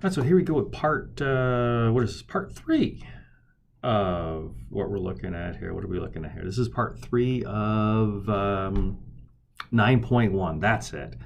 right, so here we go with part, what is this? Part 3 of what we're looking at here. What are we looking at here? This is part 3 of 9.1. That's it.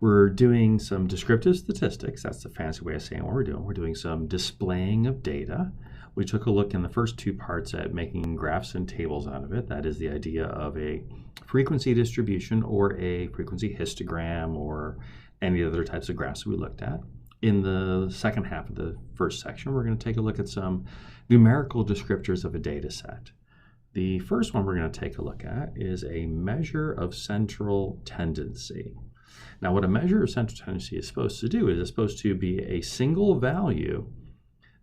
We're doing some descriptive statistics. That's the fancy way of saying what we're doing. We're doing some displaying of data. We took a look in the first 2 parts at making graphs and tables out of it. That is the idea of a frequency distribution or a frequency histogram or any other types of graphs we looked at. In the second half of the first section, we're going to take a look at some numerical descriptors of a data set. The first one we're going to take a look at is a measure of central tendency. Now, what a measure of central tendency is supposed to do is it's supposed to be a single value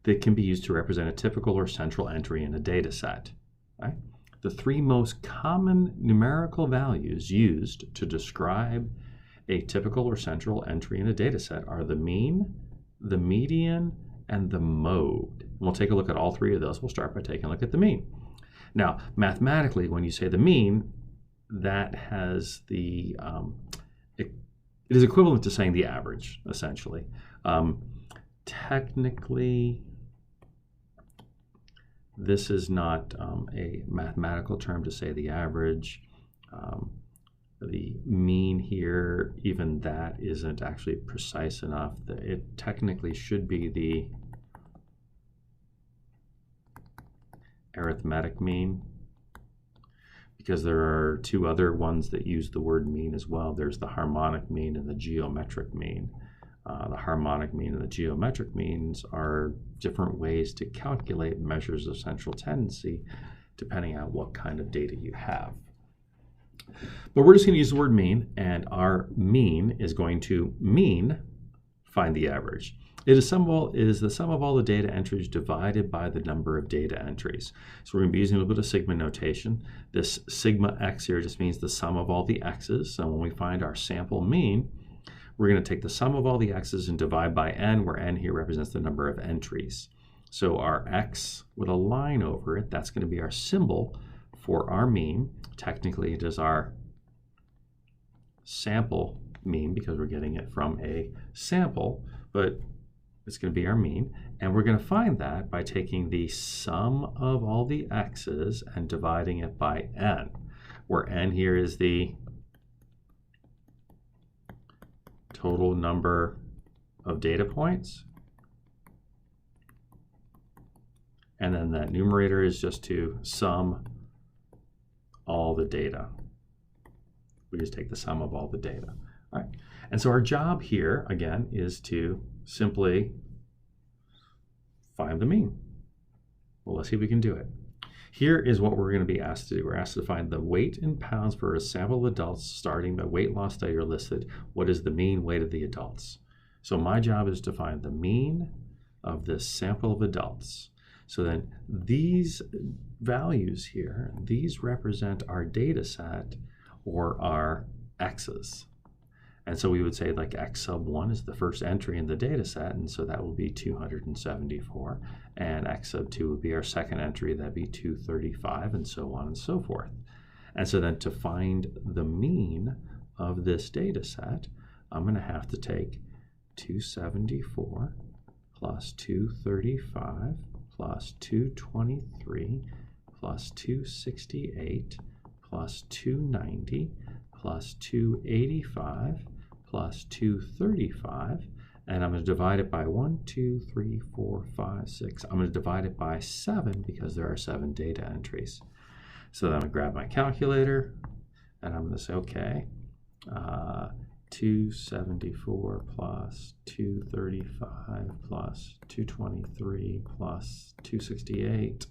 that can be used to represent a typical or central entry in a data set. Right? The 3 most common numerical values used to describe a typical or central entry in a data set are the mean, the median, and the mode. And we'll take a look at all 3 of those. We'll start by taking a look at the mean. Now, mathematically, when you say the mean, that has the, it is equivalent to saying the average, essentially. Technically, this is not a mathematical term to say the average. The mean here, even that isn't actually precise enough. It technically should be the arithmetic mean, because there are 2 other ones that use the word mean as well. There's the harmonic mean and the geometric mean. The harmonic mean and the geometric means are different ways to calculate measures of central tendency depending on what kind of data you have. But we're just going to use the word mean, and our mean is going to find the average. It is the sum of all the data entries divided by the number of data entries. So we're going to be using a little bit of sigma notation. This sigma x here just means the sum of all the x's. So when we find our sample mean, we're going to take the sum of all the x's and divide by n, where n here represents the number of entries. So our x with a line over it, that's going to be our symbol for our mean. Technically, it is our sample mean because we're getting it from a sample, but it's going to be our mean. And we're going to find that by taking the sum of all the x's and dividing it by n, where n here is the total number of data points. And then that numerator is just to sum all the data. We just take the sum of all the data. All right. And so our job here, again, is to simply find the mean. Well, let's see if we can do it. Here is what we're going to be asked to do. We're asked to find the weight in pounds for a sample of adults starting by weight loss study are listed. What is the mean weight of the adults? So my job is to find the mean of this sample of adults. So then these values here, these represent our data set or our x's. And so we would say like x sub 1 is the first entry in the data set, and so that will be 274. And x sub 2 would be our second entry, that'd be 235, and so on and so forth. And so then to find the mean of this data set, I'm going to have to take 274 plus 235 plus 223 plus 268 plus 290 plus 285 plus 235, and I'm going to divide it by 1, 2, 3, 4, 5, 6. I'm going to divide it by 7 because there are 7 data entries. So then I'm going to grab my calculator, and I'm going to say, okay, 274 plus 235 plus 223 plus 268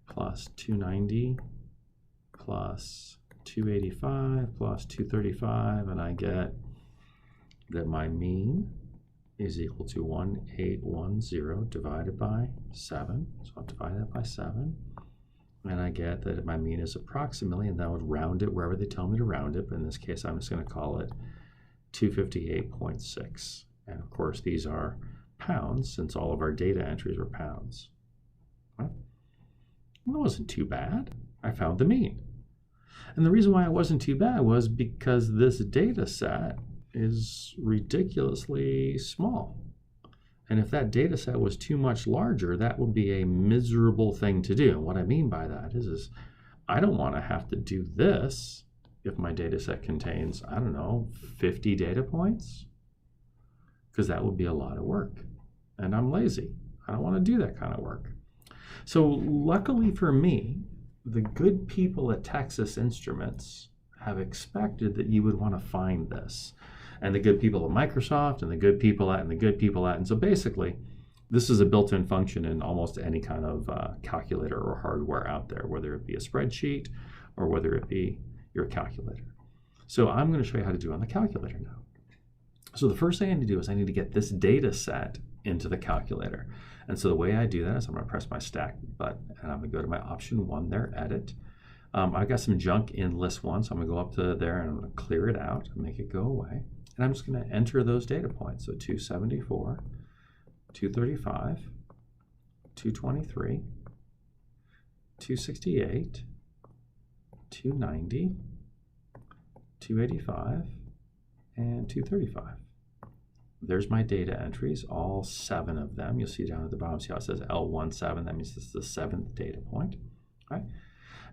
plus 290 plus 285 plus 235, and I get that my mean is equal to 1810 divided by 7. So I'll divide that by 7. And I get that my mean is approximately, and that would round it wherever they tell me to round it, but in this case I'm just going to call it 258.6. And of course these are pounds since all of our data entries were pounds. Well, that wasn't too bad. I found the mean. And the reason why it wasn't too bad was because this data set is ridiculously small. And if that data set was too much larger, that would be a miserable thing to do. And what I mean by that is I don't want to have to do this if my data set contains, I don't know, 50 data points, because that would be a lot of work. And I'm lazy. I don't want to do that kind of work. So luckily for me, the good people at Texas Instruments have expected that you would want to find this. And the good people at Microsoft and the good people at and the good people at. And so basically, this is a built-in function in almost any kind of calculator or hardware out there, whether it be a spreadsheet or whether it be your calculator. So I'm going to show you how to do it on the calculator now. So the first thing I need to do is I need to get this data set into the calculator. And so the way I do that is I'm going to press my stack button and I'm going to go to my option 1 there, edit. I've got some junk in list 1, so I'm going to go up to there and I'm going to clear it out and make it go away. And I'm just going to enter those data points. So 274, 235, 223, 268, 290, 285, and 235. There's my data entries, all 7 of them. You'll see down at the bottom, see how it says L17. That means this is the 7th data point. All right?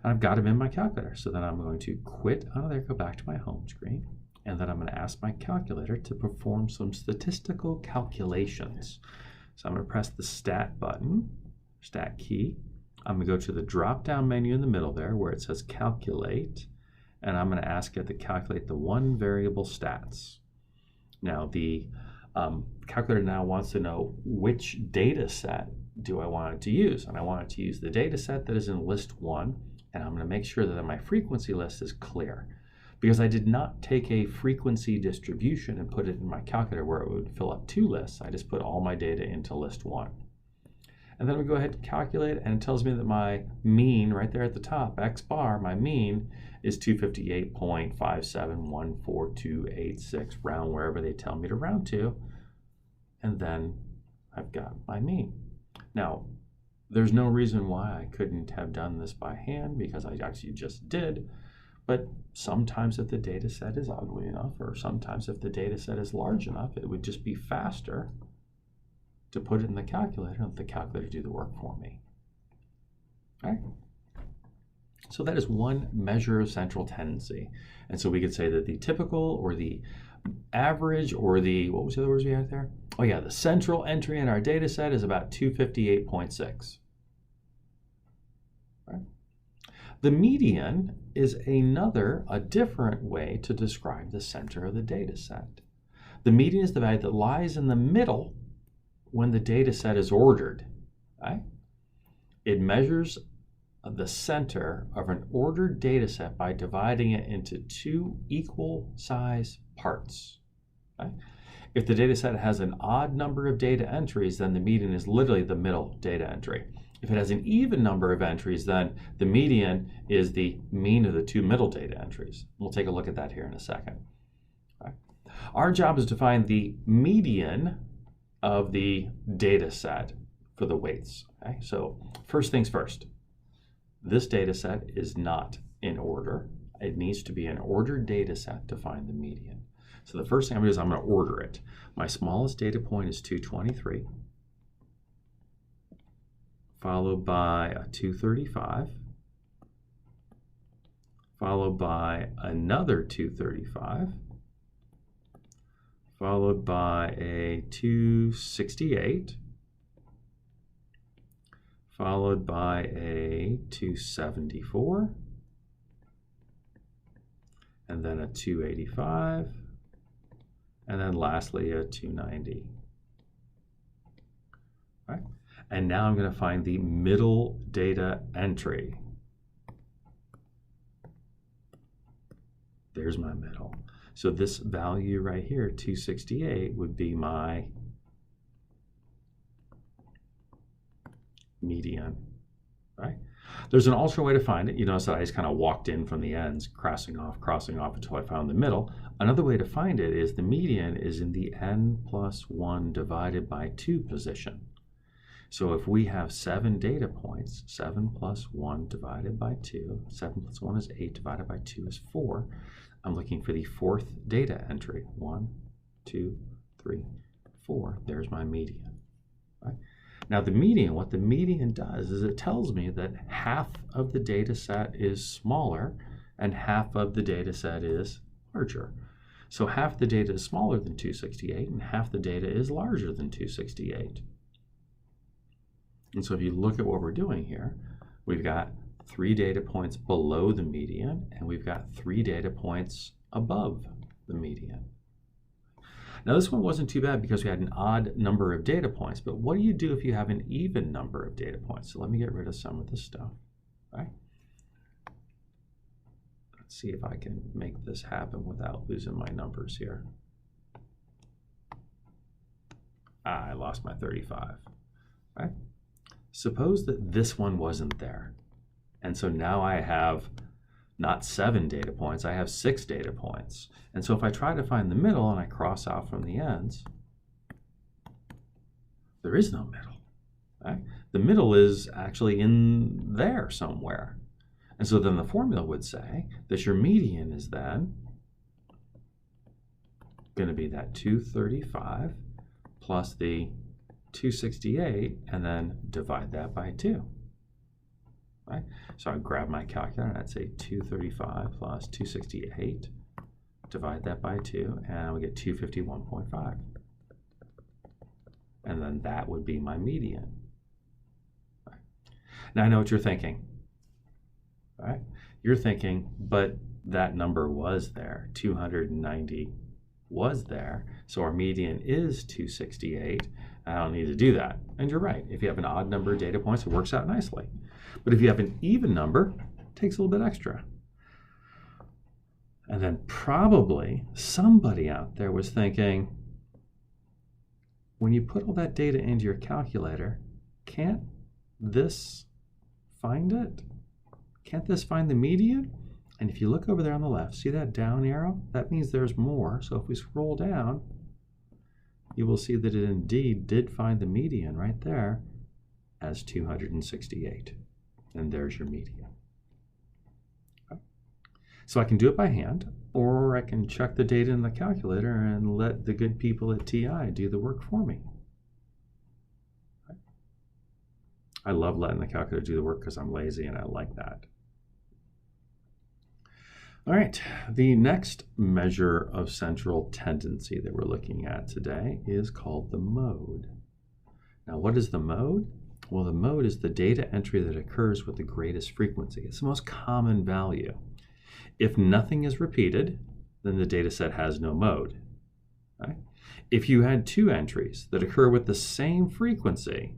And I've got them in my calculator. So then I'm going to quit out of there, go back to my home screen, and then I'm going to ask my calculator to perform some statistical calculations. So I'm going to press the stat button, stat key. I'm going to go to the drop-down menu in the middle there where it says calculate, and I'm going to ask it to calculate the one variable stats. Now the calculator now wants to know which data set do I want it to use, and I want it to use the data set that is in list 1, and I'm going to make sure that my frequency list is clear, because I did not take a frequency distribution and put it in my calculator where it would fill up 2 lists. I just put all my data into list 1. And then we go ahead and calculate, and it tells me that my mean right there at the top, X bar, my mean is 258.5714286, round wherever they tell me to round to, and then I've got my mean. Now, there's no reason why I couldn't have done this by hand, because I actually just did, but sometimes if the data set is ugly enough, or sometimes if the data set is large enough, it would just be faster to put it in the calculator and let the calculator do the work for me. All right? So that is one measure of central tendency. And so we could say that the typical or the average or the, what was the other words we had there? Oh yeah, the central entry in our data set is about 258.6. Right? The median is a different way to describe the center of the data set. The median is the value that lies in the middle when the data set is ordered. Right? It measures the center of an ordered data set by dividing it into 2 equal size parts. Right? If the data set has an odd number of data entries, then the median is literally the middle data entry. If it has an even number of entries, then the median is the mean of the 2 middle data entries. We'll take a look at that here in a second. Right? Our job is to find the median of the data set for the weights. Okay? So first things first, this data set is not in order. It needs to be an ordered data set to find the median. So the first thing I'm going to do is I'm going to order it. My smallest data point is 223, followed by a 235, followed by another 235, followed by a 268, followed by a 274, and then a 285, and then lastly a 290. All right? And now I'm going to find the middle data entry. There's my middle. So this value right here, 268, would be my median, right? There's an alternate way to find it. You notice that I just kind of walked in from the ends, crossing off until I found the middle. Another way to find it is the median is in the n+1 divided by 2 position. So if we have 7 data points, 7 plus 1 divided by 2, 7 plus 1 is 8, divided by 2 is 4. I'm looking for the 4th data entry. 1, 2, 3, 4. There's my median. Right? Now the median, what the median does is it tells me that half of the data set is smaller and half of the data set is larger. So half the data is smaller than 268 and half the data is larger than 268. And so if you look at what we're doing here, we've got 3 data points below the median and we've got 3 data points above the median. Now this one wasn't too bad because we had an odd number of data points, but what do you do if you have an even number of data points? So let me get rid of some of this stuff, right? Let's see if I can make this happen without losing my numbers here. I lost my 35, right? Suppose that this one wasn't there. And so now I have not 7 data points, I have 6 data points. And so if I try to find the middle and I cross out from the ends, there is no middle, right? The middle is actually in there somewhere. And so then the formula would say that your median is then going to be that 235 plus the 268 and then divide that by 2. Right? So I'd grab my calculator and I'd say 235 plus 268, divide that by 2, and we get 251.5. And then that would be my median. Right? Now I know what you're thinking. Right? You're thinking, but that number was there, 290 was there, so our median is 268. I don't need to do that. And you're right, if you have an odd number of data points, it works out nicely. But if you have an even number, it takes a little bit extra. And then probably somebody out there was thinking, when you put all that data into your calculator, can't this find it? Can't this find the median? And if you look over there on the left, see that down arrow? That means there's more. So if we scroll down, you will see that it indeed did find the median right there as 268. And there's your median. Okay. So I can do it by hand, or I can check the data in the calculator and let the good people at TI do the work for me. Okay. I love letting the calculator do the work because I'm lazy and I like that. All right, the next measure of central tendency that we're looking at today is called the mode. Now, what is the mode? Well, the mode is the data entry that occurs with the greatest frequency. It's the most common value. If nothing is repeated, then the data set has no mode. Right? If you had 2 entries that occur with the same frequency,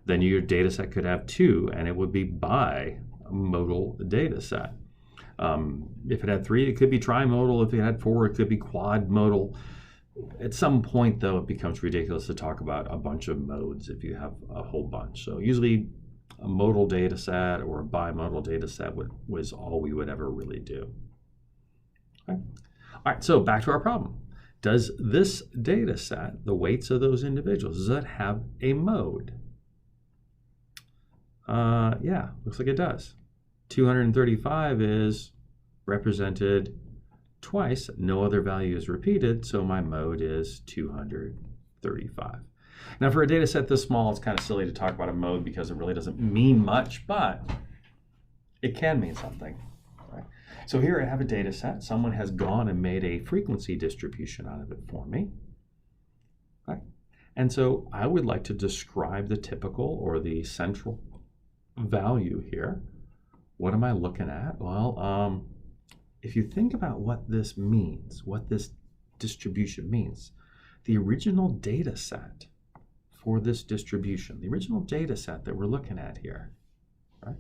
then your data set could have 2, and it would be bimodal data set. If it had 3, it could be trimodal. If it had 4, it could be quadmodal. At some point, though, it becomes ridiculous to talk about a bunch of modes if you have a whole bunch. So usually a modal data set or a bimodal data set was all we would ever really do. Okay. All right, so back to our problem. Does this data set, the weights of those individuals, does that have a mode? Yeah, looks like it does. 235 is represented twice. No other value is repeated, so my mode is 235. Now for a data set this small, it's kind of silly to talk about a mode because it really doesn't mean much, but it can mean something. Right? So here I have a data set. Someone has gone and made a frequency distribution out of it for me. Right? And so I would like to describe the typical or the central value here. What am I looking at? Well, if you think about what this means, what this distribution means, the original data set for this distribution, the original data set that we're looking at here, right,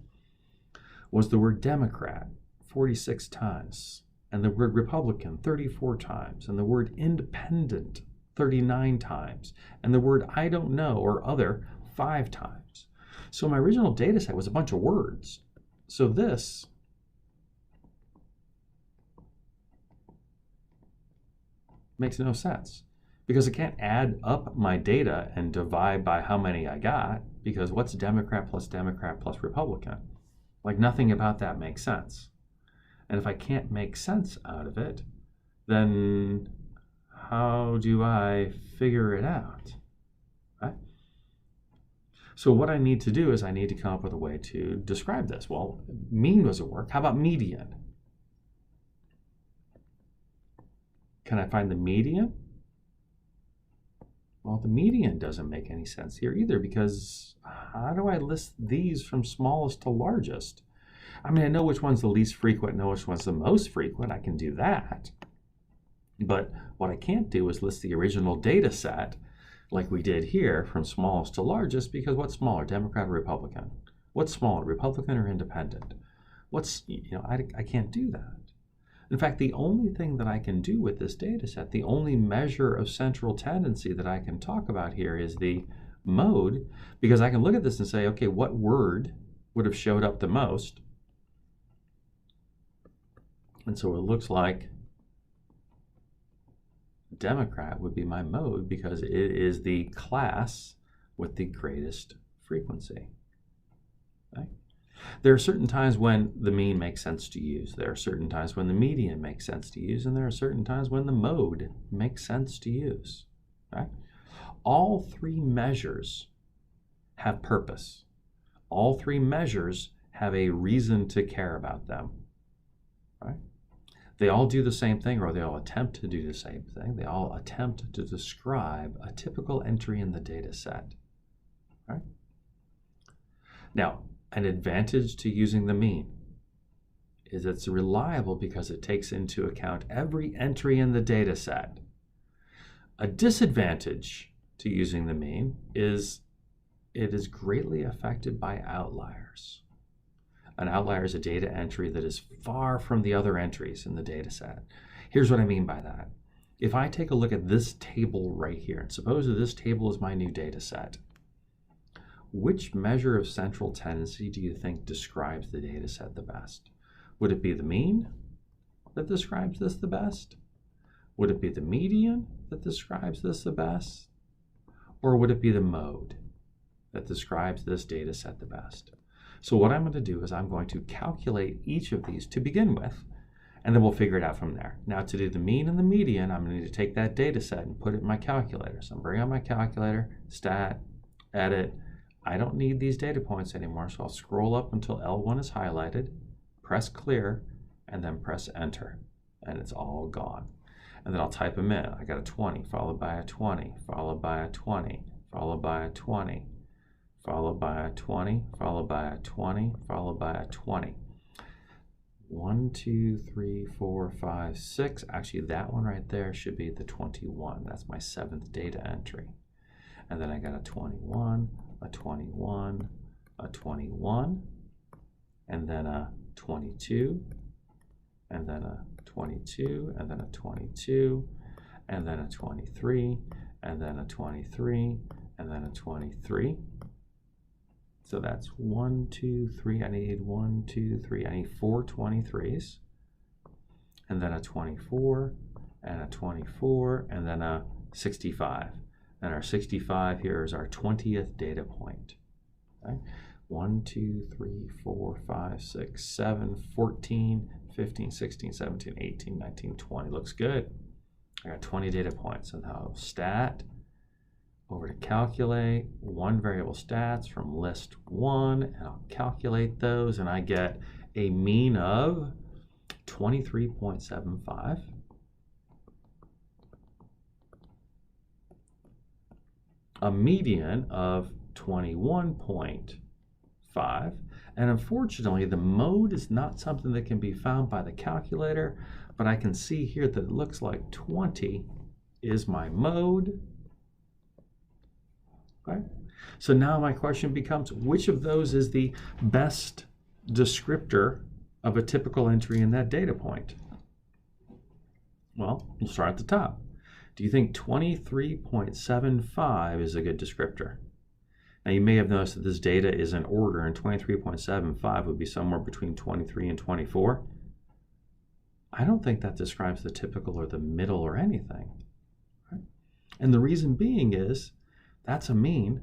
was the word Democrat 46 times, and the word Republican 34 times, and the word independent 39 times, and the word I don't know or other 5 times. So my original data set was a bunch of words. So this makes no sense because I can't add up my data and divide by how many I got, because what's Democrat plus Republican? Like, nothing about that makes sense. And if I can't make sense out of it, then how do I figure it out? Right? So what I need to do is I need to come up with a way to describe this. Well, mean doesn't work. How about median? Can I find the median? Well, the median doesn't make any sense here either, because how do I list these from smallest to largest? I mean, I know which one's the least frequent, know which one's the most frequent. I can do that. But what I can't do is list the original data set like we did here from smallest to largest, because what's smaller, Democrat or Republican? What's smaller, Republican or Independent? I can't do that. In fact, the only thing that I can do with this data set, the only measure of central tendency that I can talk about here is the mode, because I can look at this and say, okay, what word would have showed up the most? And so it looks like Democrat would be my mode, because it is the class with the greatest frequency. Okay? There are certain times when the mean makes sense to use. There are certain times when the median makes sense to use, and there are certain times when the mode makes sense to use. Okay? All three measures have purpose. All three measures have a reason to care about them. Right? They all do the same thing, or they all attempt to do the same thing. They all attempt to describe a typical entry in the data set. Right? Now, an advantage to using the mean is it's reliable because it takes into account every entry in the data set. A disadvantage to using the mean is it is greatly affected by outliers. An outlier is a data entry that is far from the other entries in the data set. Here's what I mean by that. If I take a look at this table right here, and suppose that this table is my new data set, which measure of central tendency do you think describes the data set the best? Would it be the mean that describes this the best? Would it be the median that describes this the best? Or would it be the mode that describes this data set the best? So what I'm going to do is I'm going to calculate each of these to begin with, and then we'll figure it out from there. Now, to do the mean and the median, I'm going to need to take that data set and put it in my calculator. So I'm bringing up my calculator, stat, edit. I don't need these data points anymore, so I'll scroll up until L1 is highlighted, press clear, and then press enter, and it's all gone. And then I'll type them in. I got a 20, followed by a 20, followed by a 20, followed by a 20, followed by a 20, followed by a 20, followed by a 20. 1, 2, 3, 4, 5, 6. Actually, that one right there should be the 21. That's my 7th data entry. And then I got a 21, a 21, a 21, and then a 22, and then a 22, and then a 22, and then a 23, and then a 23, and then a 23. So that's 1, 2, 3. I need 1, 2, 3. I need 4 23s, and then a 24, and a 24, and then a 65. And our 65 here is our 20th data point. Okay? 1, 2, 3, 4, 5, 6, 7, 14, 15, 16, 17, 18, 19, 20. Looks good. I got 20 data points. And now stat, over to calculate, one variable stats from list 1, and I'll calculate those, and I get a mean of 23.75. A median of 21.5, and unfortunately the mode is not something that can be found by the calculator, but I can see here that it looks like 20 is my mode. Okay. So now my question becomes, which of those is the best descriptor of a typical entry in that data point? Well, we'll start at the top. Do you think 23.75 is a good descriptor? Now, you may have noticed that this data is in order, and 23.75 would be somewhere between 23 and 24. I don't think that describes the typical or the middle or anything. Right? And the reason being is that's a mean,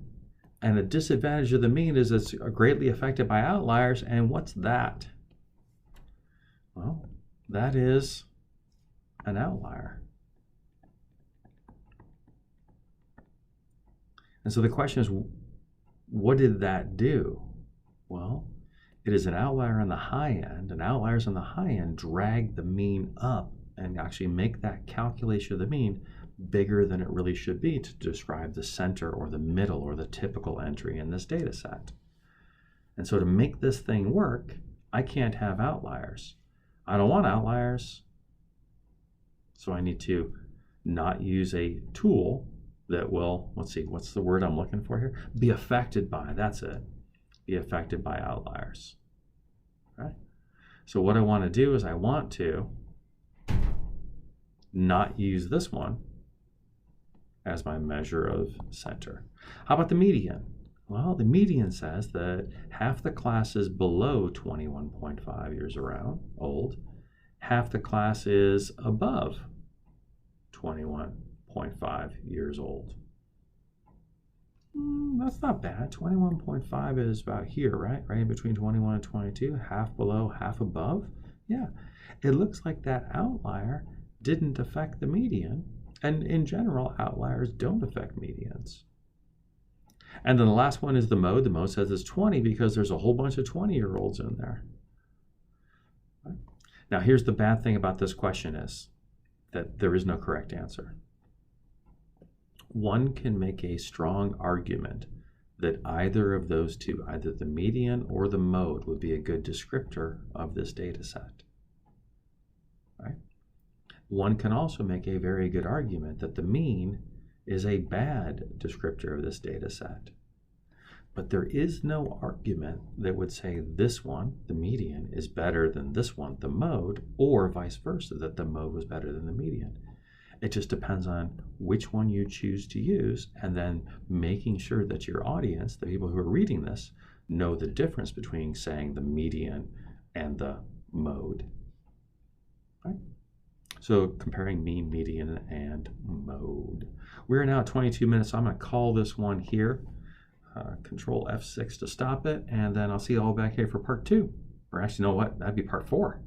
and a disadvantage of the mean is it's greatly affected by outliers. And what's that? Well, that is an outlier. And so the question is, what did that do? Well, it is an outlier on the high end, and outliers on the high end drag the mean up and actually make that calculation of the mean bigger than it really should be to describe the center or the middle or the typical entry in this data set. And so to make this thing work, I can't have outliers. I don't want outliers. So I need to not use a tool that will, let's see, what's the word I'm looking for here? Be affected by, that's it. Be affected by outliers. Right? So what I want to do is I want to not use this one as my measure of center. How about the median? Well, the median says that half the class is below 21.5 years old. Half the class is above 21.5 years old. That's not bad. 21.5 is about here, right? Right in between 21 and 22. Half below, half above. Yeah. It looks like that outlier didn't affect the median. And in general, outliers don't affect medians. And then the last one is the mode. The mode says it's 20 because there's a whole bunch of 20-year-olds in there. Now, here's the bad thing about this question is that there is no correct answer. One can make a strong argument that either of those two, either the median or the mode, would be a good descriptor of this data set. Right? One can also make a very good argument that the mean is a bad descriptor of this data set. But there is no argument that would say this one, the median, is better than this one, the mode, or vice versa, that the mode was better than the median. It just depends on which one you choose to use, and then making sure that your audience, the people who are reading this, know the difference between saying the median and the mode. Right? So comparing mean, median, and mode. We're now at 22 minutes, so I'm going to call this one here. Control F6 to stop it, and then I'll see you all back here for part 2. Or actually, you know what? That'd be part 4.